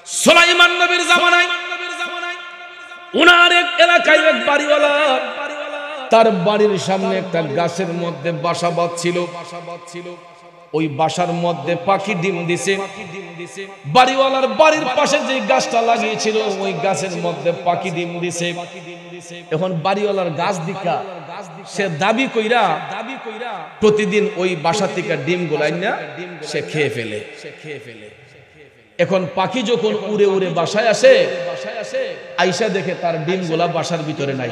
সুলাইমান নবীর জামানায় উনার এক এলাকায় এক বাড়িওয়ালা, তার বাড়ির সামনে একটা গাছের মধ্যে বাসা বাঁধছিল। ওই বাসার মধ্যে পাখি ডিম দিছে। বাড়িওয়ালার বাড়ির পাশে যে গাছটা লাগিয়েছিল ওই গাছের মধ্যে পাখি ডিম দিছে। এখন বাড়িওয়ালার গাছ দিকা সে দাবি কইরা প্রতিদিন ওই বাসা থেকে ডিম গুলাই না সে খেয়ে ফেলে। এখন পাখি যখন উড়ে উড়ে বাসায় আসে, আইসা দেখে তার ডিম গুলা বাসার ভিতরে নাই।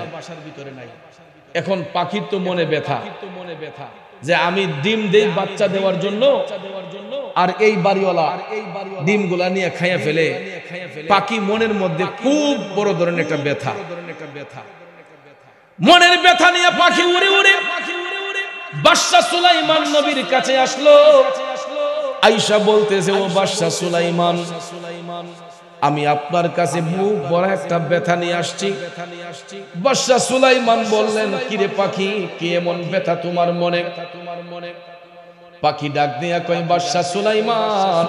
এখন পাখির তো মনে ব্যথা যে আমি ডিম দেই বাচ্চা দেওয়ার জন্য, আর এই বাড়িওয়ালা ডিম গুলা নিয়ে খাইয়া ফেলে। পাখি মনের মধ্যে খুব বড় ধরনের একটা ব্যথা, মনের ব্যথা নিয়ে পাখি উড়ে উড়ে বাদশা সুলাইমান নবীর কাছে আসলো। আয়েশা বলতেছে, ও বাদশা সুলাইমান, আমি আপনার কাছে বুক ভরা একটা ব্যথা নিয়ে আসছি। বাদশা সুলাইমান বললেন, কিরে পাখি, কি এমন ব্যথা তোমার মনে? পাখি ডাক দিয়া কয়, বাদশা সুলাইমান,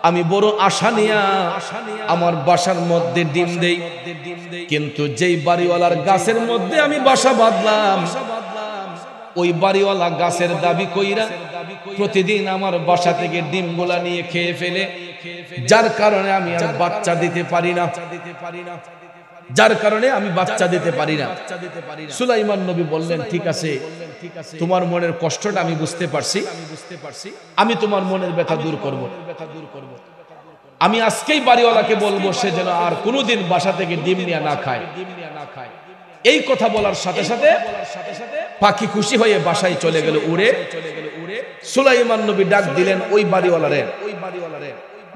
আমি বড় আশা নিয়া আমার বাসার মধ্যে ডিম দেই, কিন্তু যেই বাড়িওয়ালার গাছের মধ্যে আমি বাসা বাঁধলাম ওই বাড়িওয়ালা গাছের দাবি কইরা প্রতিদিন আমার বাসা থেকে ডিম গুলা নিয়ে খেয়ে ফেলে, যার কারণে আমি আর বাচ্চা দিতে পারি না, সুলাইমান নবী বললেন, ঠিক আছে, তোমার মনের কষ্টটা আমি বুঝতে পারছি, আমি তোমার মনের ব্যথা দূর করব। আমি আজকেই বাড়িওয়ালাকে বলবো সে যেন আর কোনোদিন বাসা থেকে ডিম নিয়ে না খায়। এই কথা বলার সাথে সাথে পাখি খুশি হয়ে বাসায় চলে গেল উড়ে। সুলাইমান নবী ডাক দিলেন ওই বাড়িওয়ালারে।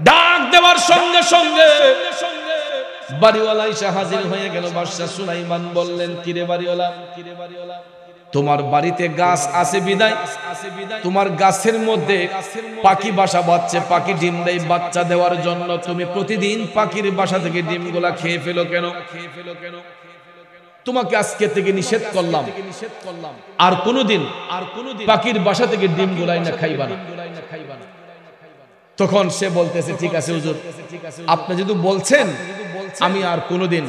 ডাক দেওয়ার সঙ্গে সঙ্গে বাড়িওয়ালা এসে হাজির হয়ে গেল। বাদশা সুলাইমান বললেন, কিরে বাড়িওয়ালা, তোমার বাড়িতে গাছ আছে বিদায় তোমার গাছের মধ্যে পাখি বাসা বাঁধছে, পাখি ডিম দেয় বাচ্চা দেওয়ার জন্য, তুমি প্রতিদিন পাখির বাসা থেকে ডিমগুলা খেয়ে ফেলো কেন? তোমাকে আজকে থেকে নিষেধ করলাম, আর কোনোদিন পাখির বাসা থেকে ডিম গুলাই না খাইবা না। তখন সে বলতেছে, ঠিক আছে হুজুর, আপনি যদি বলছেন আমি আর কোনোদিন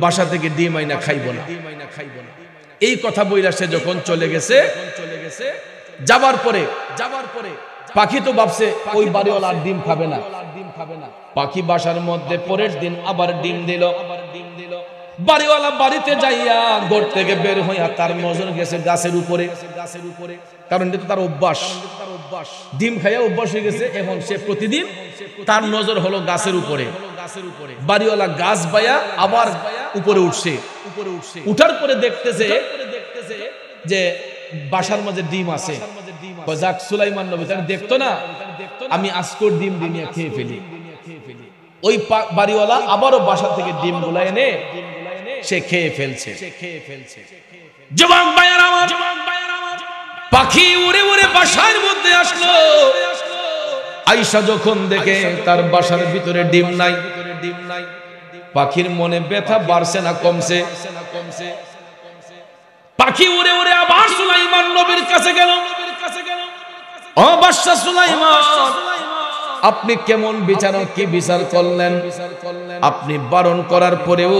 বাসা থেকে ডিম আইনা খাইব না। এই কথা বইলা সে যখন চলে গেছে, যাবার পরে পাখি তো ভাবছে ওই বাড়িওয়ালা আর ডিম খাবে না। পাখি বাসার মধ্যে পরের দিন আবার ডিম দিল। বাড়িওয়ালা বাড়িতে যাইয়া ঘর থেকে বের হইয়া তার নজর গেছে গাছের উপরে, কারণ এটা তার অভ্যাস, ডিম খাইয়া অভ্যাস হয়ে গেছে। এখন সে প্রতিদিন তার নজর হলো গাছের উপরে। বাড়িওয়ালা গাছ বাইয়া আবার উপরে উঠছে। উঠার পরে দেখতেছে যে বাসার মাঝে ডিম আছে। যাক, সুলাইমান নবী তার দেখতো না, আমি আজকের ডিম নিয়ে খেয়ে ফেলি। ওই বাড়িওয়ালা আবারও বাসা থেকে ডিম গুলা এনে সে খেয়ে ফেলছে। যুবক ভাইয়েরা আমার, পাখি উড়ে উড়ে বাসার মধ্যে আসলো। আয়েশা যখন দেখে তার বাসার ভিতরে ডিম নাই, পাখির মনে ব্যথা বাড়ছে না কমছে? পাখি উড়ে উড়ে আবার সুলাইমান নবীর কাছে গেল। ও বাদশা সুলাইমান, আপনি কেমন বিচারক, কি বিচার করলেন? আপনি বারণ করার পরেও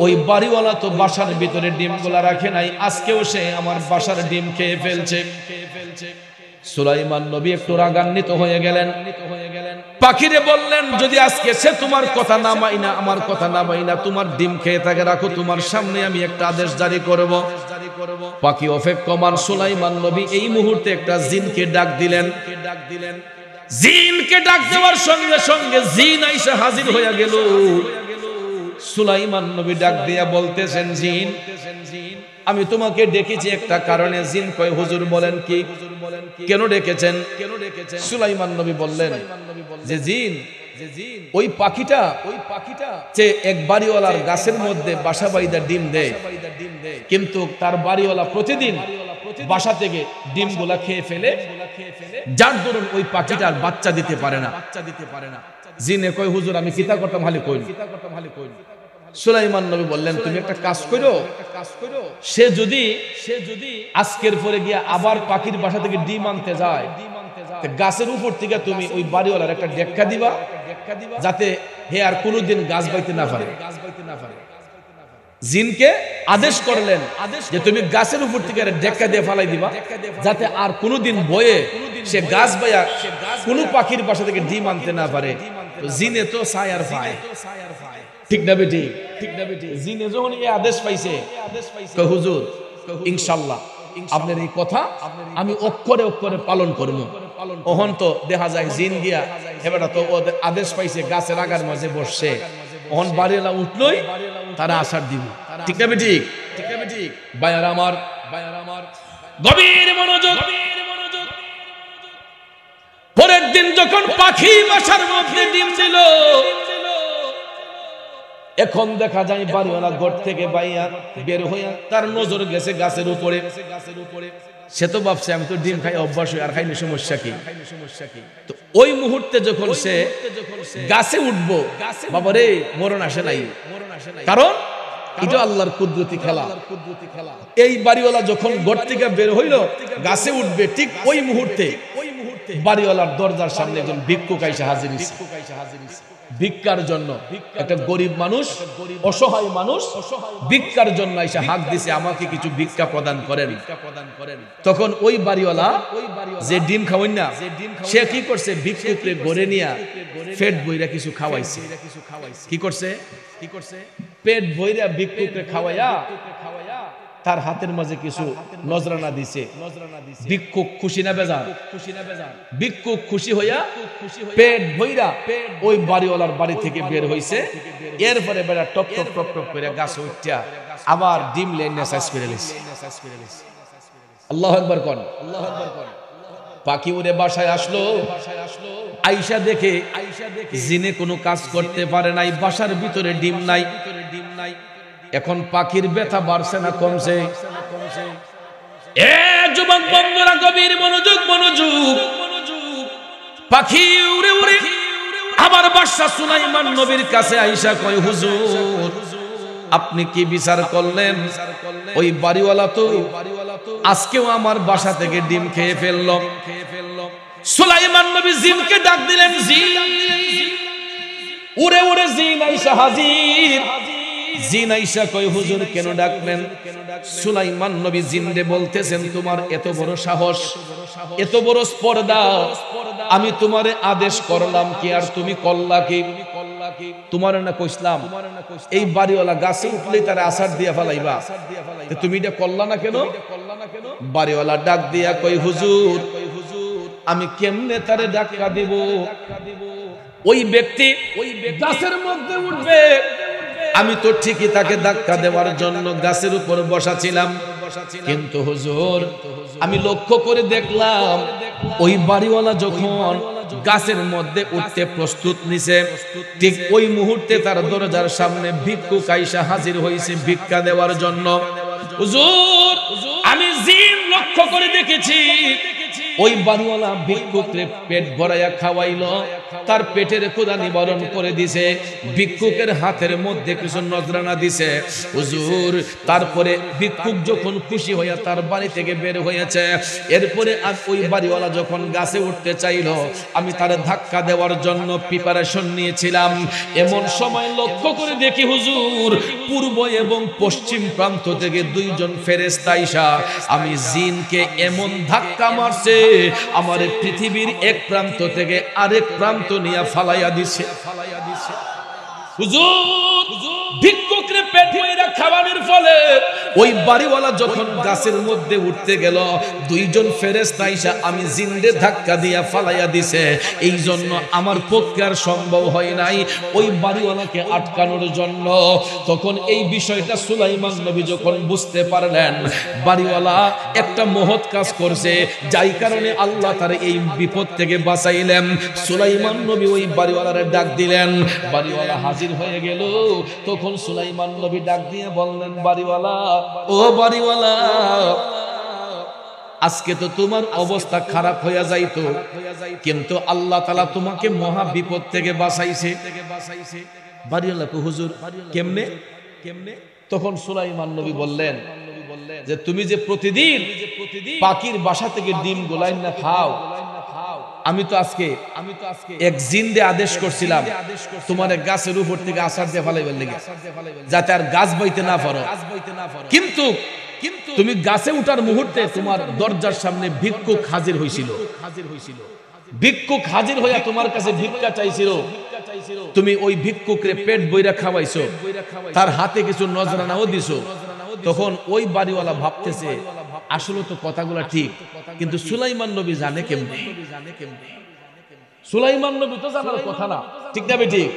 ওই বাড়িওয়ালা তো বাসার ভিতরে ডিমগুলা রাখে নাই, আজকেও সে আমার বাসার ডিম খেয়ে ফেলছে। সুলাইমান নবী একটু রাগান্বিত হয়ে গেলেন। পাখিরে বললেন, যদি আজকে সে তোমার কথা না মাইনা, আমার কথা না মাইনা তোমার ডিম খেয়ে থাকে, রাখো, তোমার সামনে আমি একটা আদেশ জারি করব। পাখি অপেক্ষমান। সুলাইমান নবী এই মুহূর্তে একটা জিনকে ডাক দিলেন। জিনকে ডাক দেওয়ার সঙ্গে সঙ্গে জিন আইসা হাজির হয়ে গেল। সুলাইমান নবী ডাক দিয়া বলতেছেন, জিন, আমি তোমাকে ডেকেছি একটা কারণে। জিন কয়, হুজুর বলেন কি, কেন ডেকেছেন? সুলাইমান নবী বললেন যে জিন, ওই পাখিটা যে এক বাড়িওয়ালার গাছের মধ্যে বাসা বাইদা ডিম দেয়, কিন্তু তার বাড়িওয়ালা প্রতিদিন বাসা থেকে ডিম গুলা খেয়ে ফেলে, যার দরুন ওই পাখিটার বাচ্চা দিতে পারে না। জিনে কয়, হুজুর আমি কিতা করতাম হালি কই। সুলাইমান নবী বললেন, তুমি একটা কাজ করো, সে যদি আজকের পরে গিয়া আবার পাখির বাসা থেকে ডিম আনতে যায়, গাছের উপর থেকে তুমি ওই বাড়িওয়ালার একটা ডেক্কা দিবা, যাতে হে আর কোনোদিন গাছ বাইতে না পারে। জিনকে আদেশ করলেন যে তুমি গাছের উপর থেকে ডেক্কা দিয়ে ফালাই দিবা, যাতে আর কোনোদিন বয়ে সে গাছ বাইয়া কোনো পাখির বাসা থেকে ডিম আনতে না পারে। জিনে তো ছায়ার পায়, ঠিক না বেটি? জিনে যখন এই আদেশ পাইছে, হুজুর ইনশাআল্লাহ আপনার এই কথা আমি অক্ষরে অক্ষরে পালন করব। ওহন তো দেখা যায় জিন গিয়া এবারে তো আদেশ পাইছে, গাছের আগার মাঝে বসছে, ওহন বাড়িওয়ালা উঠলই তারা আসার দিব, ঠিক না বেটি? ভাইয়ারা আমার গভীর মনোযোগ। পরের দিন যখন পাখি বাসার মধ্যে ডিম দিল, এখন দেখা যায় বাড়িওয়ালা ঘর থেকে বাইয়া বের হইয়া তার নজর গেছে গাছের উপরে। সে তো ভাবছে আমি তো ডিম খাই অভ্যাস হই, আর খাইলে সমস্যা কি? তো ওই মুহূর্তে যখন সে গাছে উঠবো, বাবারে মরণ আসে নাই, কারণ এটা আল্লাহর কুদরতি খেলা। এই বাড়িওয়ালা যখন ঘর থেকে বের হইল গাছে উঠবে, ঠিক ওই মুহূর্তে বাড়িওয়ালার দরজার সামনে একজন ভিক্ষুক আইসা হাজির হইছে। ভিক্ষার জন্য একটা গরিব মানুষ, অসহায় মানুষ ভিক্ষার জন্য এসে হাত দিছে, আমাকে কিছু ভিক্ষা প্রদান করেন। তখন ওই বাড়িওয়ালা যে ডিম খাওয়াই না, সে কি করছে, ভিক্ষুককে গড়ে নিয়ে পেট বইরা কিছু খাওয়াইছে। কি করছে? পেট বইরা ভিক্ষুককে খাওয়াইয়া তার হাতের মাঝে কিছু নজরানা দিছে। ভিক্ষুক খুশি না বেজার? ভিক্ষুক খুশি হইয়া পেট ভইরা ওই বাড়িওয়ালার বাড়ি থেকে বের হইছে। এরপরে বেড়া টপ টপ টপ টপ করে গাছে উঠা আবার ডিম লেনে সাইজ করে লিছে। আল্লাহু আকবার কোন। পাখি উড়ে বাসায় আসলো, আয়েশা দেখে জিনে কোনো কাজ করতে পারে নাই, বাসার ভিতরে ডিম নাই। এখন পাখির ব্যথা বাড়ছে না কমছে? যুবক বন্ধুরা গভীর মনোযোগ। পাখি উড়ে উড়ে আবার বাদশা সুলাইমান নবীর কাছে আয়েশা কয়, হুজুর আপনি কি বিচার করলেন? ওই বাড়িওয়ালা তো আজকেও আমার বাসা থেকে ডিম খেয়ে ফেলল। সুলাইমান নবী জিনকে ডাক দিলেন, জিন উড়ে উড়ে জিন আয়েশা হাজির। জিন আয়েশা কয়, হুজুর কেন ডাকলেন? সুলাইমান নবী জিনরে বলতেছেন, তোমার এত বড় সাহস, এত বড় স্পর্ধা, আমি তোমারে আদেশ করলাম কি আর তুমি করলা কি? তোমার না কইলাম এই বাড়িওয়ালা গাছে উঠলেই তারা আসার দিয়া ফেলাইবা, তুমি এটা করলা না কেন? বাড়িওয়ালা ডাক দিয়া কই, হুজুর আমি কেমনে তারে ধাক্কা দিব? ওই ব্যক্তি ওই গাছের মধ্যে উঠবে, আমি তো ঠিকই তাকে ধাক্কা দেওয়ার জন্য গাছের উপর বসা ছিলাম, কিন্তু হুজুর আমি লক্ষ্য করে দেখলাম ওই বাড়িওয়ালা যখন গাছের মধ্যে উঠতে প্রস্তুত নিছে, ঠিক ওই মুহূর্তে তার দরজার সামনে ভিক্ষুক আয়েশা হাজির হয়েছে ভিক্ষা দেওয়ার জন্য। হুজুর আমি জিন লক্ষ্য করে দেখেছি, ওই বাড়িওয়ালা ভিক্ষুককে পেট ভরাইয়া খাওয়াইলো, তার পেটের ক্ষুধা নিবারণ করে দিছে, ভিক্ষুকের হাতের মধ্যে কিছু নজরানা দিছে। হুজুর তারপরে ভিক্ষুক যখন খুশি হইয়া তার বাড়ি থেকে বের হয়েছে, এরপরে আর ওই বাড়িওয়ালা যখন গাছে উঠতে চাইলো, আমি তার ধাক্কা দেওয়ার জন্য প্রিপারেশন নিয়েছিলাম। এমন সময় লক্ষ্য করে দেখি হুজুর পূর্ব এবং পশ্চিম প্রান্ত থেকে দুইজন ফেরেশতা আইসা আমি জিনকে এমন ধাক্কা মারছে, আমার পৃথিবীর এক প্রান্ত থেকে আরেক প্রান্ত নিয়ে ফালাইয়া দিছে। হুজুর ভিক্ষুকরে পেট ভরে খাওয়ানোর ফলে ওই বাড়িওয়ালা যখন গাছের মধ্যে উঠতে গেল, দুইজন ফেরেশতা আইসা আমি জিনরে ধাক্কা দিয়া ফালাইয়া দিছে। এই জন্য আমার পক্ষে আর সম্ভব হয় নাই ওই বাড়িওয়ালাকে আটকানোর জন্য। তখন এই বিষয়টা সুলাইমান নবী যখন বুঝতে পারলেন, বাড়িওয়ালা একটা মহৎ কাজ করছে, যাই কারণে আল্লাহ তার এই বিপদ থেকে বাঁচাইলেন। সুলাইমান নবী ওই বাড়িওয়ালারে ডাক দিলেন, বাড়িওয়ালা হাজির হয়ে গেল। তখন সুলাইমান নবী ডাক দিয়ে বললেন, বাড়িওয়ালা ও বাড়িওয়ালা, আজকে তো তোমার অবস্থা খারাপ হয়ে যাইতো, কিন্তু আল্লাহ তাআলা তোমাকে মহা বিপদ থেকে বাঁচাইছে। বাড়িওয়ালা কো হুজুর কেমনে? তখন সুলাইমান নবী বললেন যে তুমি যে প্রতিদিন পাখির বাসা থেকে ডিম গোলাইন না খাও, আমি তো আজকে এক জিন দিয়ে আদেশ করছিলাম তোমার গাছের উপর থেকে আসার দিয়ে ফালাইবার লেগে, যাতে আর গাছ বইতে না পারো। কিন্তু তুমি গাছে উঠার মুহূর্তে তোমার দরজার সামনে ভিক্ষুক হাজির হয়েছিল। ভিক্ষুক হাজির হইয়া তোমার কাছে ভিক্ষা চাইছিল। তুমি ওই ভিক্ষুকরে পেট বইরা খাওয়াইছো, তার হাতে কিছু নজরানাও দিছো। তখন ওই বাড়িওয়ালা ভাবতেছে আসলে তো কথাগুলা ঠিক, কিন্তু সুলাইমান নবী জানে কেমনে? সুলাইমান নবী তো জানার কথা না, ঠিক না ঠিক?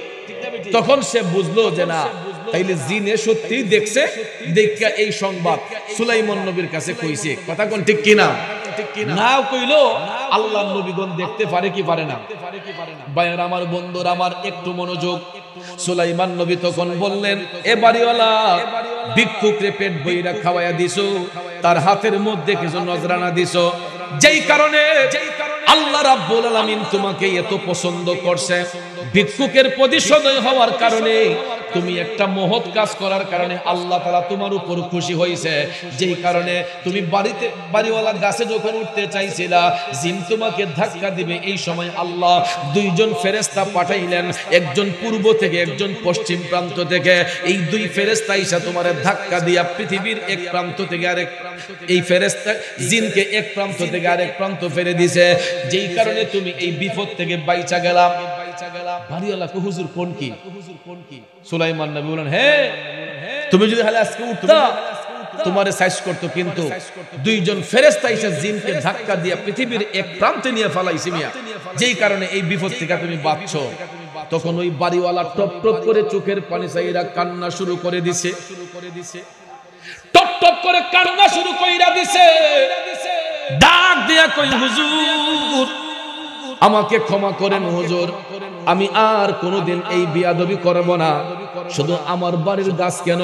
তখন সে বুঝলো যে না, তাইলে জিনে সত্যি দেখছে, দেখা এই সংবাদ সুলাইমান নবীর কাছে কইছে। কথা কোন ঠিক কিনা? না কইলো আল্লাহর নবীগণ দেখতে পারে কি পারে না? ভাইয়ের আমার, বন্ধুর আমার, একটু মনোযোগ। সুলাইমান নবী তখন বললেন, এ বাড়িওয়ালা, ভিক্ষুকরে পেট বইরা খাওয়াইয়া দিছো, তার হাতের মধ্যে কিছু নজরানা দিছো, যেই কারণে আল্লাহ রাব্বুল আলামিন তোমাকে এত পছন্দ করছে। ভিক্ষুকের প্রতি সদয় হওয়ার কারণে, তুমি একটা মহৎ কাজ করার কারণে আল্লাহ তাআলা তোমার উপর খুশি হয়েছে। যেই কারণে তুমি বাড়িওয়ালা গাছে যখন উঠতে চাইছিলা, জিন তোমাকে ধাক্কা দিবে, এই সময় আল্লাহ দুইজন ফেরেশতা পাঠাইলেন, একজন পূর্ব থেকে, একজন পশ্চিম প্রান্ত থেকে। এই দুই ফেরেশতা এসে তোমারে ধাক্কা দিয়া পৃথিবীর এক প্রান্ত থেকে আরেক, এই ফেরেশতা জিনকে এক প্রান্ত থেকে আরেক প্রান্ত ফেলে দিয়েছে। যেই কারণে তুমি এই বিপদ থেকে বাইচা গেলা। বাড়িওয়ালা কো হুজুর কোন কি? সুলাইমান নবী বলেন, হ্যাঁ, তুমি যদি হালে আজকে উঠতা তোমারে সাইজ করত, কিন্তু দুইজন ফেরেশতা এসে জিনকে ধাক্কা দিয়া পৃথিবীর এক প্রান্তে নিয়ে ফেলাইছে মিয়া, যেই কারণে এই বিপদ থেকে তুমি বাঁচছো। তখন ওই বাড়িওয়ালা টপ টপ করে চোখের পানি চাইরা কান্না শুরু করে দিছে, টপ টপ করে কান্না শুরু কইরা দিছে। ডাক দিয়া কই, হুজুর আমাকে ক্ষমা করেন হুজুর, আমি আর কোনোদিন এই বিয়াদবি করব না। শুধু আমার বাড়ির গাছ কেন,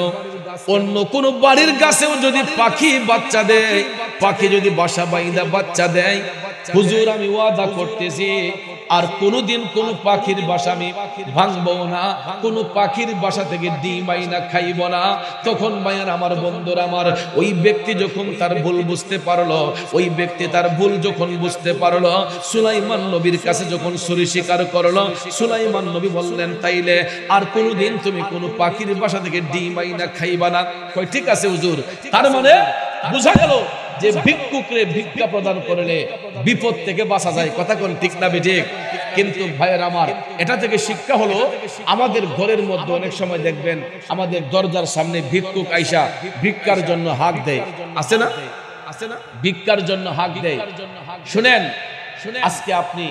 অন্য কোন বাড়ির গাছেও যদি পাখি বাচ্চা দেয়, পাখি যদি বাসা বাইন্দা বাচ্চা দেয়, হুজুর আমি ওয়াদা করতেছি আর কোনোদিন কোন পাখির বাসা আমি ভাঙবো না, কোন পাখির বাসা থেকে ডিম আইনা খাইব না। তখন ভাইয়ার আমার, বন্ধুরা আমার, ওই ব্যক্তি যখন তার ভুল বুঝতে পারলো, ওই ব্যক্তি তার ভুল যখন বুঝতে পারলো, সুলাইমান নবীর কাছে যখন চুরি স্বীকার করলো, সুলাইমান নবী বললেন, তাইলে আর কোনোদিন তুমি কোন পাখির বাসা থেকে ডিম আইনা খাইবা না। কই ঠিক আছে হুজুর। তার মানে বুঝা গেল যে ভিক্ষুকরে ভিক্ষা প্রদান করলে বিপদ থেকে বাঁচা যায়। কথা কোন ঠিক না বেঠিক? কিন্তু ভাইয়ের আমার, এটা থেকে শিক্ষা হলো, আমাদের ঘরের মধ্যে অনেক সময় দেখবেন আমাদের দরজার সামনে ভিক্ষুক আইসা ভিক্ষার জন্য হাক দেয়, আছে না? ভিক্ষার জন্য হাক দেয়। শুনেন, আজকে আপনি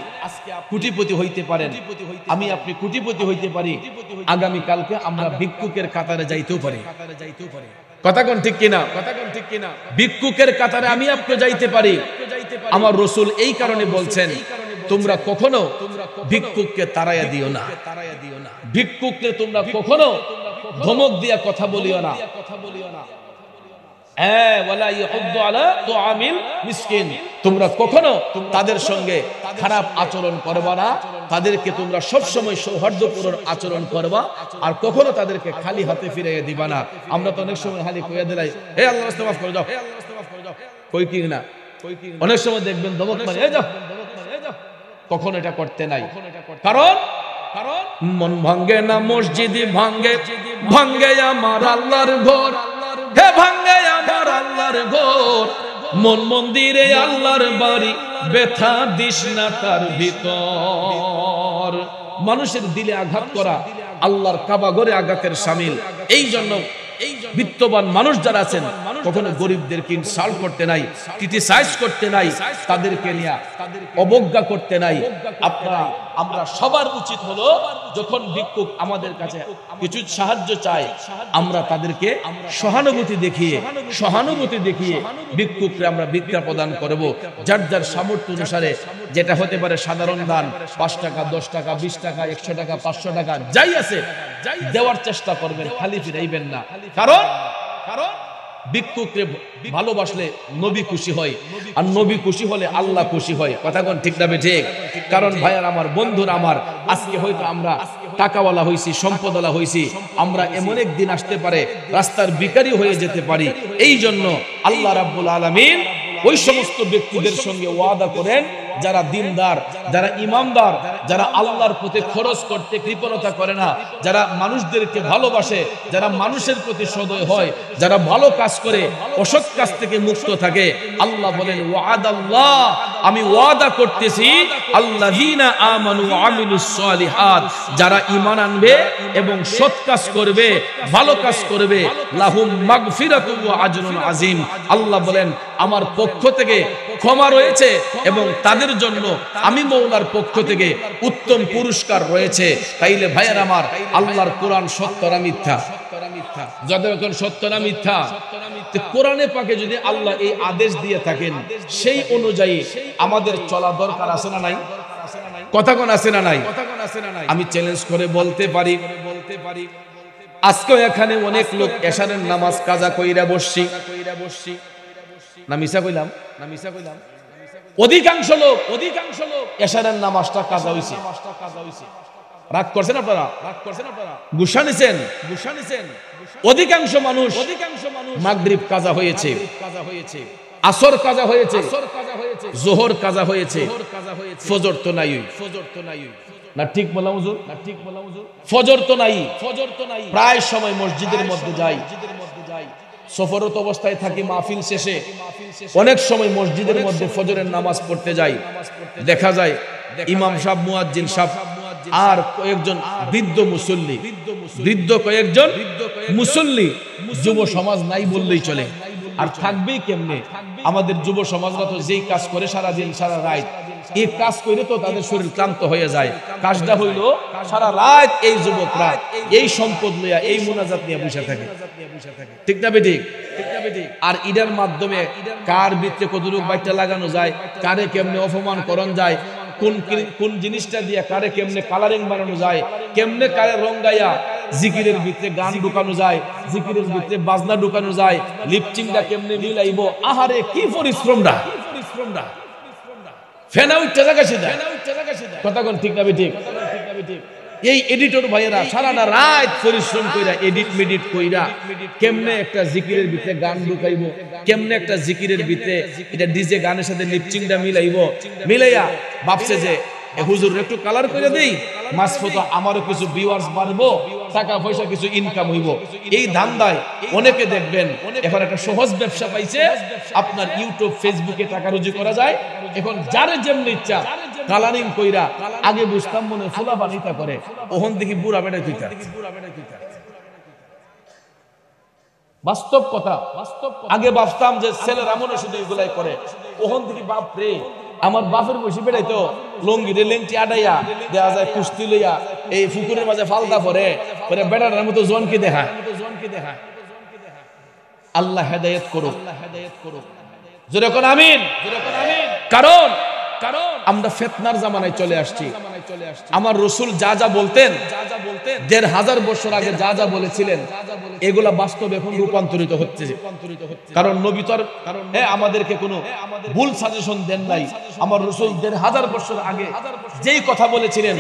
কোটিপতি হইতে পারেন, আমি আপনি কোটিপতি হইতে পারি, আগামী কালকে আমরা ভিক্ষুকের কাতারে যাইতেও পারি। কথা কোন ঠিক কিনা? ভিক্ষুকের কাতারে আমি আপনি যাইতে পারি। আমার রাসূল এই কারণে বলছেন, তোমরা কখনো ভিক্ষুককে তাড়াইয়া দিও না, ভিক্ষুককে তোমরা কখনো ধমক দিয়া কথা বলিও না। তোমরা কখনো তাদের সঙ্গে খারাপ আচরণ করবা না, তাদেরকে তোমরা সবসময় সৌহার্দ্যপূর্ণ আচরণ করবা, আর কখনো তাদেরকে খালি হাতে ফিরাইয়া দিবা না। আমরা তো অনেক সময় খালি কইয়া দিলাই, হে আল্লাহ রাস্তা মাফ করে দাও, কই কি না, অনেক সময় দেখবেন ধমক মারি, এই যাও। কখন এটা করতে নাই, কারণ মন ভাঙ্গে না মসজিদ ভাঙ্গে, ভাঙ্গে আমার আল্লাহর ঘর, হে ভাঙ্গে আমার আল্লাহর ঘর, মন মন্দিরে আল্লাহর বাড়ি, ব্যথা দিস না তার ভিতর। মানুষের দিলে আঘাত করা আল্লাহর কাবা ঘরে আঘাতের শামিল। এই জন্য বিত্তবান মানুষ যারা আছেন, কখনো গরিবদেরকে ইনসাল্ট করতে নাই, ক্রিটিসাইজ করতে নাই, তাদেরকে নিয়ে অবজ্ঞা করতে নাই। আমরা সবার উচিত হলো, যখন ভিক্ষুক আমাদের কাছে কিছু সাহায্য চায়, আমরা তাদেরকে সহানুভূতি দেখিয়ে ভিক্ষুককে আমরা ভিক্ষা প্রদান করব। যার যার সামর্থ্য অনুসারে, যেটা হতে পারে সাধারণ দান, 5 টাকা, 10 টাকা, 20 টাকা, 100 টাকা, 500 টাকা, যাই আছে দেওয়ার চেষ্টা করবেন, খালি ফিরাইবেন না। কারণ ভিক্ষুককে ভালোবাসলে নবী খুশি হয়, আর নবী খুশি হলে আল্লাহ খুশি হয়। কথা কোন ঠিক না ঠিক? কারণ ভাইয়ার আমার, বন্ধুরা আমার, আজকে হয়তো আমরা টাকাওয়ালা হইছি, সম্পদওয়ালা হইছি, আমরা এমন এক দিন আসতে পারে রাস্তার ভিখারি হয়ে যেতে পারি। এই জন্য আল্লাহ রাব্বুল আলামিন ওই সমস্ত ব্যক্তিদের সঙ্গে ওয়াদা করেন যারা দিনদার, যারা ইমানদার, যারা আল্লাহর পথে খরচ করতে কৃপণতা করে না, যারা মানুষদেরকে ভালোবাসে, যারা মানুষের প্রতি সদয় হয়, যারা ভালো কাজ করে, অসৎ কাজ থেকে মুক্ত থাকে। আল্লাহ বলেন ওয়াদাল্লাহ, আমি ওয়াদা করতেছি আল্লাযীনা আমানু ওয়া আমিলুস সালিহাত, যারা ঈমান আনবে এবং সৎ কাজ করবে, ভালো কাজ করবে, লাহুম মাগফিরাতুন ওয়া আজরুন আযীম। আল্লাহ বলেন আমার পক্ষ থেকে ক্ষমা রয়েছে এবং তাদের জন্য আমি মওলার পক্ষ থেকে উত্তম পুরস্কার রয়েছে। তাইলে ভাইয়ের আমার, আল্লাহর কোরআন সত্য না মিথ্যা? যতক্ষণ সত্য না মিথ্যা, কোরআনে পাকে যদি আল্লাহ এই আদেশ দিয়ে থাকেন সেই অনুযায়ী আমাদের চলা দরকার আছে না নাই? কথা কোন আছে না নাই? আমি চ্যালেঞ্জ করে বলতে পারি আজকে এখানে অনেক লোক এশারের নামাজ কাজা কইরা বসছি, না মিছা কইলাম? অধিকাংশ লোক এশারের নামাজটা কাজা হইছে। রাগ করছেন আপনারা? গুসা নিছেন? অধিকাংশ মানুষ মাগরিব কাজা হয়েছে, আসর কাজা হয়েছে, জোহর কাজা হয়েছে, ফজর তো নাই। না ঠিক বললাম হুজুর? ফজর তো নাই। প্রায় সময় মসজিদের মধ্যে যাই, সফরত অবস্থায় থাকি, মাহফিল শেষে অনেক সময় মসজিদের মধ্যে ফজরের নামাজ পড়তে যাই। দেখা যায় ইমাম সাহেব, মুয়াজ্জিন সাহেব আর কয়েকজন বৃদ্ধ মুসল্লি, কয়েকজন মুসল্লি, যুব সমাজ নাই বললেই চলে। আর থাকবেই কেমনে? আমাদের যুব সমাজরা তো যেই কাজ করে সারা দিন সারা রাত, এই কাজ করে তো তাদের শরীর ক্লান্ত হয়ে যায়। কাজটা হইল সারা রাত এই যুবকরা এই সম্পদ লইয়া, এই মুনাজাত নিয়ে বসে থাকে, ঠিক না বেঠিক? আর ইডার মাধ্যমে কার ভিতরে কতটুকু বাইটা লাগানো যায়, কারে কেমনে অপমান করণ যায়, কোন জিনিসটা দিয়ে কারে কেমনে কালারিং বানানো যায়, কেমনে কারে রঙাইয়া জিকিরের ভিতরে গান ঢুকানো যায়, জিকিরের ভিতরে বাজনা ঢুকানো যায়, লিপচিংটা কেমনে মিলাইব। আহারে কি পরিশ্রমটা! ফেনা উঠতে জায়গা কথা কোন ঠিক না বেঠিক? এই এডিটর ভাইয়েরা সারাটা রাত পরিশ্রম কইরা এডিট মেডিট কইরা কেমনে একটা জিকিরের ভিতরে গান ঢুকাইব, কেমনে একটা জিকিরের ভিতরে এটা ডিজে গানের সাথে লিপচিংটা মিলাইয়া ভাবছে যে হুজুর একটু কালার করে দেই, মাঝপথে আমারও কিছু ভিউয়ার্স বাড়বো, টাকা পয়সা কিছু ইনকাম হইব। এই ধান্দায় অনেকে দেখবেন এখন একটা সহজ ব্যবসা পাইছে, আপনার ইউটিউব ফেসবুকে টাকা রুজি করা যায়। এখন যারে যেমনি ইচ্ছা কালারিং কইরা, আগে বুঝতাম মনে ফুলা বানিতা করে, ওহন দেখি বুড়া বেড়া কইতা। বাস্তব কথা, আগে ভাবতাম যে ছেলেরা মনে শুধু এগুলাই করে, ওহন দেখি বাপ রে, আমার বাপের বসে বেড়াইতো লঙ্গি রে লেংটি আডাইয়া দেয়া যায় কুস্তি লইয়া এই পুকুরের মাঝে ফালদা পরে বেড়ার মতো জনকে দেখা। আল্লাহ হেদায়েত করুক, জোরে কোন আমিন। কারণ আমরা ফিতনার জামানায় চলে আসছি। আমার রাসূল যা যা বলতেন ১৫০০ বছর আগে যা যা বলেছিলেন এগুলা বাস্তবে এখন রূপান্তরিত হচ্ছে। কারণ নবী তো আমাদেরকে কোনো ভুল সাজেশন দেন নাই। আমার রাসূল ১৫০০ বছর আগে যেই কথা বলেছিলেন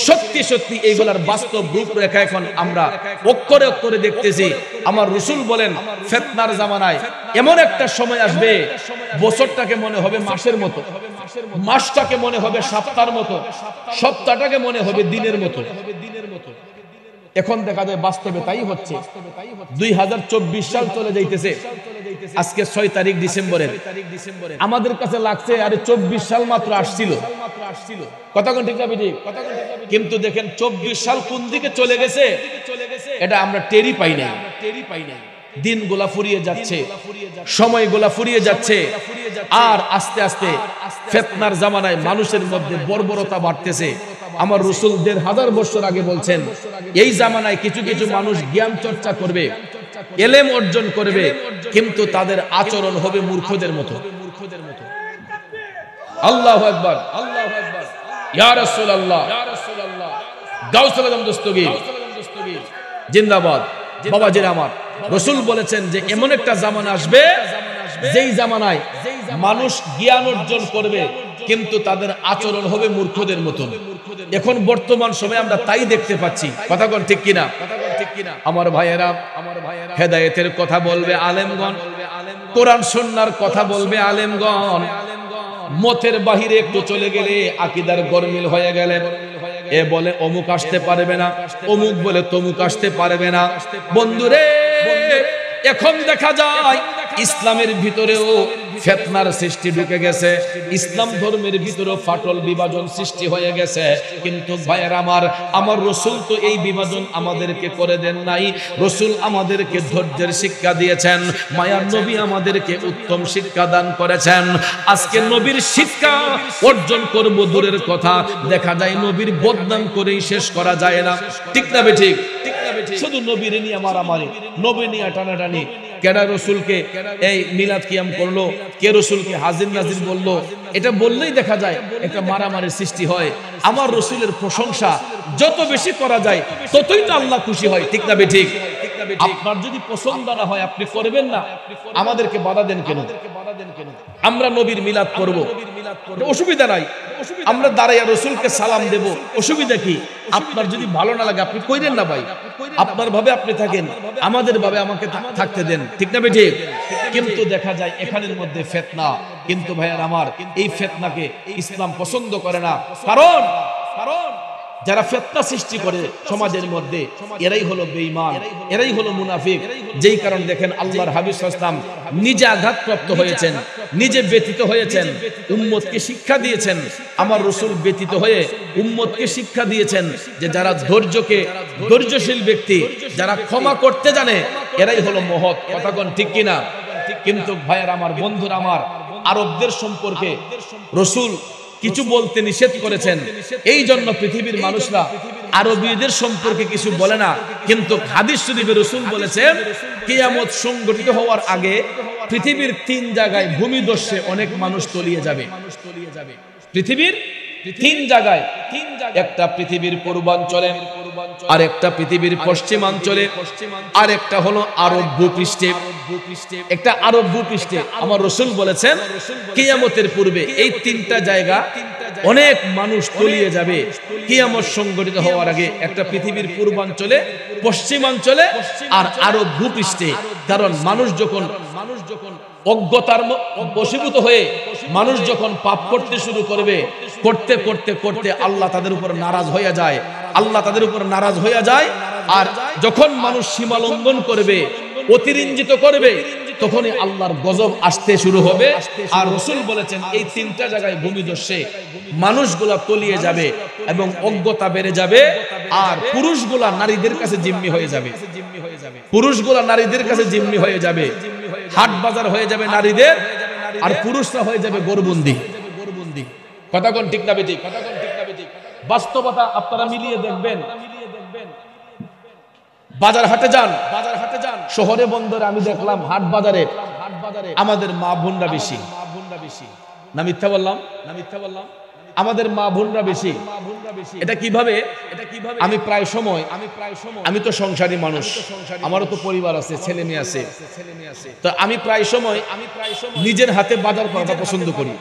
সত্যি সত্যি এইগুলার বাস্তব রূপরেখা এখন আমরা অক্ষরে অক্ষরে দেখতেছি। আমার রাসূল বলেন ফিতনার জামানায় এমন একটা সময় আসবে, বছরটাকে মনে হবে মাসের মতো, মাসটাকে মনে হবে সপ্তাহের মতো, সপ্তাহটাকে মনে হবে দিনের মতো। এখন দেখা যায় বাস্তবে তাই হচ্ছে। ২০২৪ সাল চলে যাইতেছে, আজকে ৬ তারিখ ডিসেম্বরের। আমাদের কাছে লাগছে আরে ২৪ সাল মাত্র আসছিল। কথা কোন ঠিক না বেঠিক? কিন্তু দেখেন ২৪ সাল কোন দিকে চলে গেছে এটা আমরা টেরই পাই নাই। দিনগুলা ফুরিয়ে যাচ্ছে, সময়গুলা ফুরিয়ে যাচ্ছে, আর আস্তে আস্তে ফিতনার জামানায় মানুষের মধ্যে বর্বরতা বাড়তেছে। আমার রাসূল ১৫০০ বছর আগে বলছেন এই জামানায় কিছু কিছু মানুষ জ্ঞান চর্চা করবে, ইলম অর্জন করবে, কিন্তু তাদের আচরণ হবে মূর্খদের মতো। আল্লাহু আকবার, আল্লাহু আকবার, ইয়া রাসূলুল্লাহ, গাউসুল আজম দস্তগীর জিন্দাবাদ। বাবাজির আমার, রাসূল বলেছেন যে এমন একটা জামানা আসবে যেই জামানায় মানুষ জ্ঞান অর্জন করবে কিন্তু তাদের আচরণ হবে মূর্খদের মতো। এখন বর্তমান সময়ে আমরা তাই দেখতে পাচ্ছি। কথা কোন ঠিক কিনা? আমার ভাইয়েরা, হেদায়েতের কথা বলবে আলেমগণ, কোরআন সুন্নাহর কথা বলবে আলেমগণ, মতের বাহিরে একটু চলে গেলে আকীদার গরমিল হয়ে গেলে এ বলে অমুক আসতে পারবে না, অমুক বলে তমুক আসতে পারবে না। বন্ধুরে, এখন দেখা যায় ইসলামের ভিতরেও ফিতনার সৃষ্টি ঢুকে গেছে, ইসলাম ধর্মের ভিতরেও ফাটল বিভাজন সৃষ্টি হয়ে গেছে। কিন্তু ভাইয়ের আমার রাসূল তো এই বিভাজন আমাদেরকে করে দেন নাই। রাসূল আমাদেরকে ধৈর্যের শিক্ষা দিয়েছেন, মায়ার নবী আমাদেরকে উত্তম শিক্ষা দান করেছেন। আজকে নবীর শিক্ষা অর্জন করব দূরের কথা, দেখা যায় নবীর বদনাম করেই শেষ করা যায় না। ঠিক না বেঠিক? শুধু নবীর নিয়ে মারামারি, নবী নিয়ে টানাটানি, কেডা রসুলকে এই মিলাদ কিয়াম করলো, কে রসুলকে হাজির নাজির বললো, এটা বললেই দেখা যায় একটা মারামারির সৃষ্টি হয়। আমার রসুলের প্রশংসা যত বেশি করা যায় ততই তো আল্লাহ খুশি হয়। ঠিক না বেঠিক? আপনার যদি পছন্দ না হয় আপনি করবেন না, আমাদেরকে বাধা দেন কেন? আমরা নবীর মিলাদ করব, অসুবিধা নাই। আমরা দাঁড়াইয়া রসুলকে সালাম দেব, অসুবিধা কি? আপনার যদি ভালো না লাগে আপনি কইরেন না ভাই, আপনার ভাবে আপনি থাকেন, আমাদের ভাবে আমাকে থাকতে দেন। ঠিক না বেঠিক? কিন্তু দেখা যায় এখানের মধ্যে ফিতনা। কিন্তু ভাইয়ার আমার, এই ফিতনাকে ইসলাম পছন্দ করে না। কারণ যারা ফিতনা সৃষ্টি করে সমাজের মধ্যে, এরাই হলো বেঈমান, এরাই হলো মুনাফিক। যেই কারণ দেখেন আল্লাহর হাবিব সাল্লাল্লাহু আলাইহি ওয়াসাল্লাম নিজে আঘাতপ্রাপ্ত হয়েছেন, নিজে ব্যথিত হয়েছেন, উম্মতকে শিক্ষা দিয়েছেন। আমার রাসূল ব্যথিত হয়ে উম্মতকে শিক্ষা দিয়েছেন যে যারা ধৈর্যশীল ব্যক্তি, যারা ক্ষমা করতে জানে, এরাই হলো মহৎ। কথা কোন ঠিক কিনা? কিন্তু ভাইয়ের আমার, বন্ধুরা আমার, আরবদের সম্পর্কে রাসূল কিছু বলতে নিষেধ করেছেন। এই জন্য পৃথিবীর মানুষরা আরবীদের সম্পর্কে কিছু বলে না। কিন্তু হাদিস শরীফে রাসূল বলেছেন কিয়ামত সংঘটিত হওয়ার আগে পৃথিবীর 3 জায়গায় ভূমিধসে অনেক মানুষ তলিয়ে যাবে। পৃথিবীর 3 জায়গায়, একটা পৃথিবীর পূর্বাঞ্চলে, আর একটা পৃথিবীর পশ্চিমাঞ্চলে, আর একটা হলো আরব ভূপৃষ্ঠে। একটা আরব ভূপৃষ্ঠে আমার রাসূল বলেছেন কিয়ামতের পূর্বে এই 3টা জায়গা অনেক মানুষ তলিয়ে যাবে কিয়ামত সংঘটিত হওয়ার আগে। একটা পৃথিবীর পূর্বাঞ্চলে, পশ্চিমাঞ্চলে, আর আরব ভূপৃষ্ঠে। কারণ মানুষ যখন অজ্ঞতার বশীভূত হয়ে মানুষ যখন পাপ করতে শুরু করবে, করতে করতে করতে আল্লাহ তাদের উপর নারাজ হয়ে যায়, আল্লাহ তাদের উপর নারাজ হয়ে যায়। আর যখন মানুষ সীমা লঙ্ঘন করবে, অতিরঞ্জিত করবে, তখনই আল্লাহর গজব আসতে শুরু হবে। আর রাসূল বলেছেন এই 3টা জায়গায় ভূমিধসে মানুষগুলা তলিয়ে যাবে এবং অজ্ঞতা বেড়ে যাবে। আর পুরুষগুলা নারীদের কাছে জিম্মি হয়ে যাবে, পুরুষগুলা নারীদের কাছে জিম্মি হয়ে যাবে, হাট বাজার হয়ে যাবে নারীদের, আর পুরুষরা হয়ে যাবে গরবন্দি। কথা কোন ঠিক না বেঠিক? বাস্তবতা আপনারা মিলিয়ে দেখবেন। বাজার হাটে যান, শহরে বন্দরে আমি দেখলাম হাট বাজারে আমাদের মা বোনরা বেশি। না মিথ্যা বললাম? আমাদের মা বোনরা বেশি। এটা কিভাবে? আমি প্রায় সময়, আমি তো সংসারী মানুষ, আমারও তো পরিবার আছে, ছেলে মেয়ে আছে, তো আমি প্রায় সময় নিজের হাতে বাজার করাটা পছন্দ করি।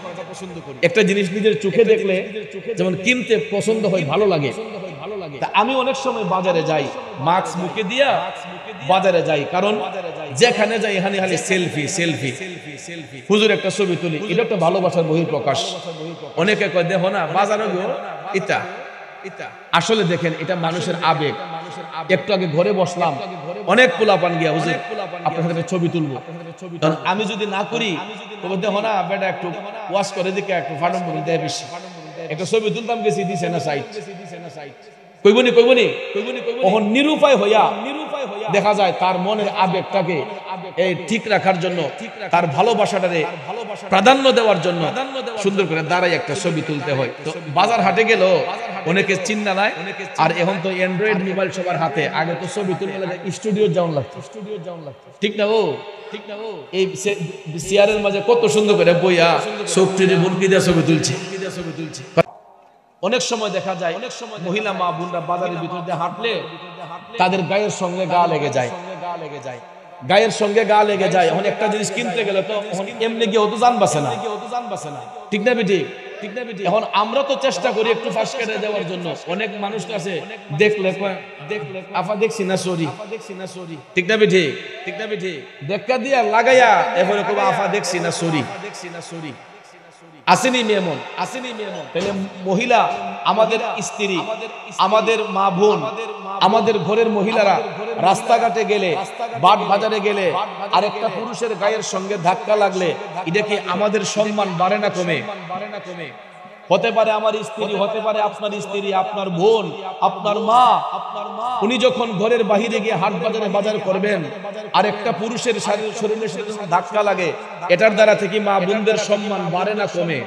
একটা জিনিস নিজের চোখে দেখলে যেমন কিনতে পছন্দ হয়, ভালো লাগে। আমি অনেক সময় বাজারে যাই, মাস্ক মুখে দিয়া বাজারে যাই, কারণ যেখানে যাই এখানে খালি সেলফি সেলফি। হুজুর একটা ছবি তুলি, এটা একটা ভালোবাসার বহিঃপ্রকাশ। অনেকে কয় দেখো না বাজারে গো এটা। আসলে দেখেন এটা মানুষের আবেগ। একটু আগে ঘরে বসলাম, অনেক পোলাপান গিয়া হুজুর আপনার সাথে ছবি তুলবো। আমি যদি না করি তবে দেখো না বেটা একটু ওয়াশ করে দিকে একটু ফাটন দেয় বেশি, একটা ছবি তুলতাম গেছি দিছে না সাইড। কইবনি ওহন নিরুপায় হইয়া দেখা যায় তার মনের আবেগটাকে এই ঠিক রাখার জন্য, তার ভালোবাসাটারে প্রাধান্য দেওয়ার জন্য সুন্দর করে দাঁড়াই একটা ছবি তুলতে হয়। তো বাজার হাটে গেল অনেকে চিন্তা নাই। আর এখন তো অ্যান্ড্রয়েড মোবাইল সবার হাতে, আগে তো ছবি তুলতে স্টুডিও যাওয়া লাগতো। ঠিক না ও? এই চেয়ারের মাঝে কত সুন্দর করে বইয়া সবটিরে বুনকি দিয়ে ছবি তুলছে। অনেক সময় দেখা যায় মহিলা মা বোনরা বাজারের ভিতর দিয়ে হাঁটলে তাদের গায়ের সঙ্গে গা লেগে যায়, গায়ের সঙ্গে গা লেগে যায়। এখন একটা জিনিস কিনতে গেলে তো এমনি গিয়ে অত জান বাসে না। ঠিক না বেটি? এখন আমরা তো চেষ্টা করি একটু ফাঁস কেটে দেওয়ার জন্য, অনেক মানুষ আছে দেখলে আফা দেখছি না সরি, ঠিক না বেঠি, দেখা দিয়া লাগাইয়া এরপরে কবে আফা দেখছি না সরি, আসেনি মেমন, তাহলে মহিলা, আমাদের স্ত্রী, আমাদের মা বোন, আমাদের ঘরের মহিলারা রাস্তাঘাটে গেলে, বাট বাজারে গেলে আরেকটা পুরুষের গায়ের সঙ্গে ধাক্কা লাগলে এটা কি আমাদের সম্মান বাড়ে না কমে? হতে পারে আমার স্ত্রী, হতে পারে আপনার স্ত্রী, আপনার বোন, আপনার মা, উনি যখন ঘরের বাহিরে গিয়ে হাট বাজারে বাজার করবেন আর একটা পুরুষের শরীরের সাথে ধাক্কা লাগে, এটার দ্বারা থেকে মা বোনদের সম্মান বাড়ে না কমে?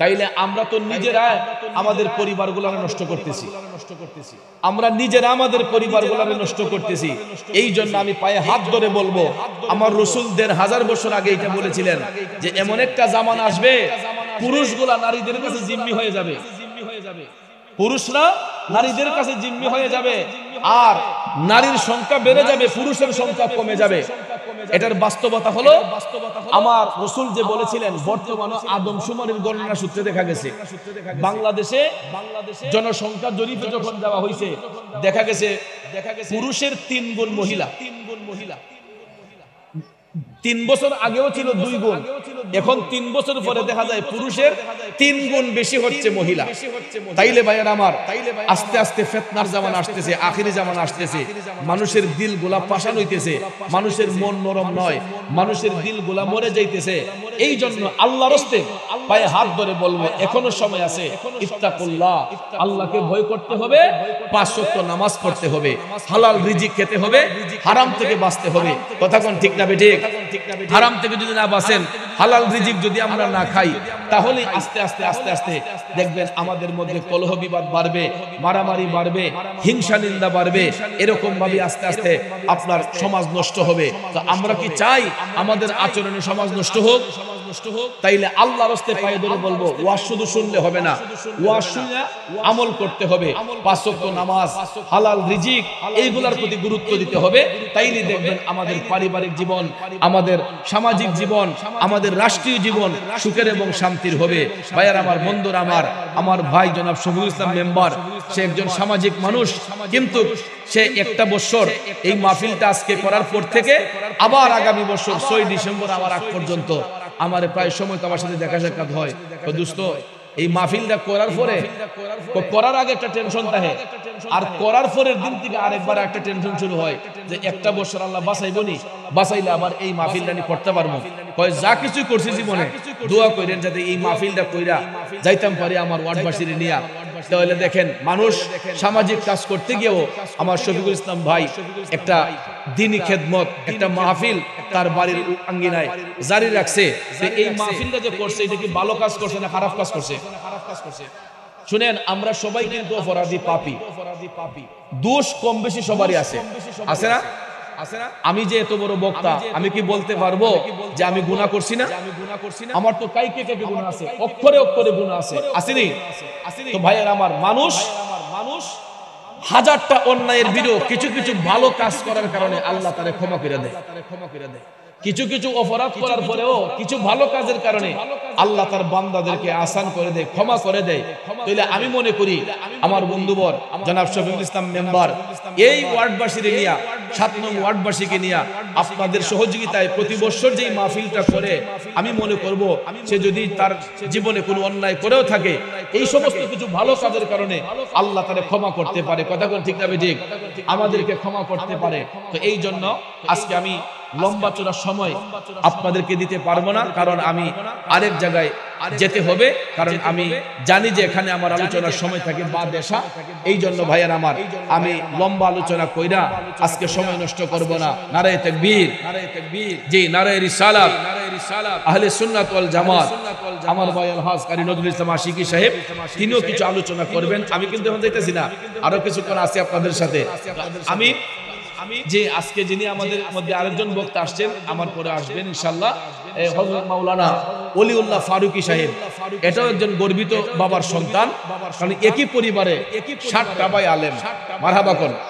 তাইলে আমরা তো নিজেরা আমাদের পরিবারগুলো নষ্ট করতেছি, আমরা নিজেরা আমাদের পরিবারগুলো নষ্ট করতেছি। এই জন্য আমি পায়ে হাত ধরে বলবো, আমার রাসূল ১৫০০ বছর আগে এটা বলেছিলেন যে এমন একটা জামানা আসবে পুরুষগুলা নারীদের কাছে জিম্মি হয়ে যাবে, পুরুষরা নারীদের কাছে জিম্মি হয়ে যাবে, আর নারীর সংখ্যা বেড়ে যাবে, পুরুষের সংখ্যা কমে যাবে। এটার বাস্তবতা হলো আমার রাসূল যে বলেছিলেন, বর্তমানে আদমশুমারির গণনা সূত্রে দেখা গেছে বাংলাদেশে জনসংখ্যা জরিপে যখন যাওয়া হয়েছে দেখা গেছে পুরুষের ৩ গুণ মহিলা। ৩ বছর আগেও ছিল 2 গুণ, এখন 3 বছর পরে দেখা যায় পুরুষের 3 গুণ বেশি হচ্ছে মহিলা। তাইলে ভাইয়ের আমার, আস্তে আস্তে ফিতনার জামানা আসতেছে, আখিরি জামানা আসতেছে, মানুষের দিলগুলা পাষাণ হইতেছে, মানুষের মন নরম নয়, মানুষের দিলগুলা মরে যাইতেছে। এই জন্য আল্লাহর রাস্তে পায়ে হাত ধরে বলবো, এখনো সময় আছে, ইত্তাকুল্লাহ, আল্লাহকে ভয় করতে হবে, 5 ওয়াক্ত নামাজ পড়তে হবে, হালাল রিজিক খেতে হবে, হারাম থেকে বাঁচতে হবে। কথা কোন ঠিক না বেঠিক? হারাম থেকে যদি না বাঁচেন, হালাল রিজিক যদি আমরা না খাই, তাহলে আস্তে আস্তে দেখবেন আমাদের মধ্যে কলহ বিবাদ বাড়বে, মারামারি বাড়বে, হিংসা নিন্দা বাড়বে, এরকম ভাবে আস্তে আস্তে আপনার সমাজ নষ্ট হবে। তো আমরা কি চাই আমাদের আচরণে সমাজ নষ্ট হোক? তাইলে আল্লাহর রাস্তে পায়ে ধরে বলবো, ওয়াজ শুধু শুনলে হবে না, ওয়াজ শুনে আমল করতে হবে, 5 ওয়াক্ত নামাজ, হালাল রিজিক, এইগুলোর প্রতি গুরুত্ব দিতে হবে। তাইলে দেখবেন আমাদের পারিবারিক জীবন, আমাদের সামাজিক জীবন, আমাদের রাষ্ট্রীয় জীবন সুখের এবং শান্তির হবে। ভাইয়ার আমার, বন্ধুরা আমার ভাই জনাব শফিকুল ইসলাম মেম্বার, সে একজন সামাজিক মানুষ, কিন্তু সে একটা বছর এই মাহফিলটা আজকে করার পর থেকে আবার আগামী বছর 6 ডিসেম্বর আমার আগ পর্যন্ত আমার প্রায় সময় তো আমার সাথে দেখা সাক্ষাৎ হয়। তো দোস্ত, এই মাহফিলটা করার পরে, করার আগে একটা টেনশন থাকে, আর করার পরের দিন থেকে আরেকবার একটা টেনশন শুরু হয় যে একটা বছর আল্লাহ বাঁচাইবনি, বাঁচাইলে আবার এই মাহফিলটা নিয়ে করতে পারবো। কয় যা কিছু করছি জীবনে দোয়া করেন যাতে এই মাহফিলটা কইরা যাইতাম পারি আমার ওয়ার্ডবাসীর নিয়া। তাহলে দেখেন, মানুষ সামাজিক কাজ করতে গিয়েও আমার শফিকুল ইসলাম ভাই একটা দ্বীনি খেদমত, একটা মাহফিল তার বাড়ির আঙ্গিনায় জারি রাখছে। এই মাহফিলটা যে করছে, এটা কি ভালো কাজ করছে না খারাপ কাজ করছে? শুনেন, আমরা সবাই কিন্তু অপরাধী, পাপী, দোষ কম বেশি সবারই আছে, আছে না? আমি যে এত বড় বক্তা, আমি কি বলতে পারবো যে আমি গুনাহ করছি না? আমার তো কাইকে গুনাহ আছে, অক্ষরে অক্ষরে গুনাহ আছে, আসেনি? তো ভাইয়ের আমার, মানুষ হাজারটা অন্যায়ের বিরুদ্ধে কিছু কিছু ভালো কাজ করার কারণে আল্লাহ তারে ক্ষমা করে দেয়। কিছু কিছু অপরাধ করার পরেও কিছু ভালো কাজের কারণে আল্লাহ তার বান্দাদেরকে আসান করে দেয়, ক্ষমা করে দেয়। তাহলে আমি মনে করি আমার বন্ধুবর জনাব শফিকুল ইসলাম মেম্বার এই ওয়ার্ডবাসীকে নিয়ে, 7 নং ওয়ার্ডবাসীকে নিয়ে আপনাদের সহযোগিতায় প্রতি বছর যেই মাহফিলটা করে, আমি মনে করব সে যদি তার জীবনে কোনো অন্যায় করেও থাকে, এই সমস্ত কিছু ভালো কাজের কারণে আল্লাহ তারে ক্ষমা করতে পারে। কথা কোন ঠিক না ঠিক? আমাদেরকে ক্ষমা করতে পারে। তো এই জন্য আজকে আমি লম্বা চড়া সময় আপনাদেরকে দিতে পারবো না, কারণ আমি আরেক জায়গায় যেতে হবে, কারণ আমি জানি যে এখানে আমার আলোচনার সময় থাকে বা দেশা। এই জন্য ভাইয়ার আমার, আমি লম্বা আলোচনা কইরা আজকে সময় নষ্ট করব না। নারায়ে তাকবীর, জি নারায়ে রিসালাত, আহলে সুন্নাত ওয়াল জামাত। আমার ভাই আলহাজ কারি নজরুল ইসলাম আশিকি সাহেব, তিনিও কিছু আলোচনা করবেন। আমি কিন্তু এখন যাইতেছি না, আরো কিছুক্ষণ আছে আপনাদের সাথে। আমি যে আজকে যিনি আমাদের মধ্যে আরেকজন বক্তা আসছেন, আমার পরে আসবেন ইনশাআল্লাহ, হযরত মাওলানা ওলিউল্লাহ ফারুকী সাহেব। এটাও একজন গর্বিত বাবার সন্তান, কারণ একই পরিবারে 7টা ভাই আলেম। মারহাবা কোন।